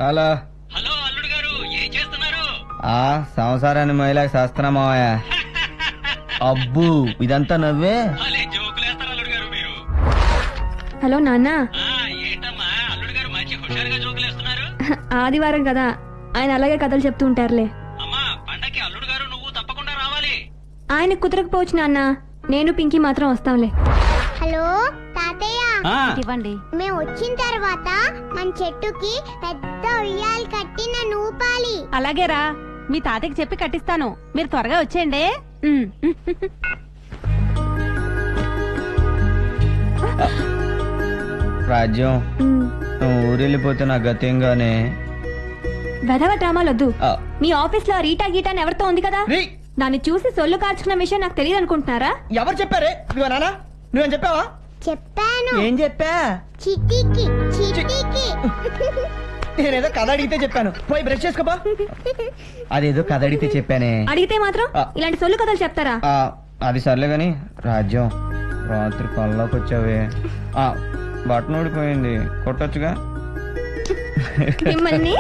Hello hello అల్లుడు గారు, ఏం చేస్తున్నారు? సంసారాన్ని మహిళకి శాస్త్రం మావయ్య. అబ్బు ఇదంతా నవ్వే. జోకులేస్తారు అల్లుడు గారు మీరు. హలో నాన్న. ఏంటమ్మా అల్లుడు గారు మంచి హుషారుగా జోకులేస్తున్నారు? ఆదివారం కదా, ఆయన అలాగే కథలు చెప్తూ ఉంటారులే. అమ్మా పండక్కి అల్లుడు గారు నువ్వు తప్పకుండా రావాలి. ఆయన కుదరకపోవచ్చు నాన్న, నేను పింకీ మాత్రం వస్తాంలే. హలో తాతయ్య, ఇవ్వండి. మేము వచ్చిన తర్వాత మన చెట్టుకి పెద్ద ఉయ్యాలు కట్టి నన్ను ఊపాలి. అలాగేరా, మీ తాతయ్యకి చెప్పి కట్టిస్తాను, మీరు త్వరగా వచ్చేయండి. రాజ్యం నువ్వు ఊరెళ్ళిపోతే నా గతేంగానే. వెధవ డ్రామాలొద్దు. మీ ఆఫీస్ లో రీటా గీటా అని ఎవరితో ఉంది కదా, దాన్ని చూసి సొల్లు కార్చుకున్న విషయం నాకు తెలియదు అనుకుంటున్నారా? ఎవరు చెప్పారే? నానా నువ్వేం చెప్పావా? చెప్పాను. ఏం చెప్పా? చిట్టికి చిట్టికి. నేనేదో కథ అడిగితే చెప్పాను, పోయి బ్రష్ చేసుకోపా. అదేదో కథ అడిగితే చెప్పానే. అడిగితే మాత్రం ఇలాంటి సొల్లు కథలు చెప్తారా? అది సర్లే గాని రాజ్యం, రాత్రి కల్లోకి వచ్చావే, బట్టన్ ఊడిపోయింది, కొట్టొచ్చుగా. మిమ్మల్ని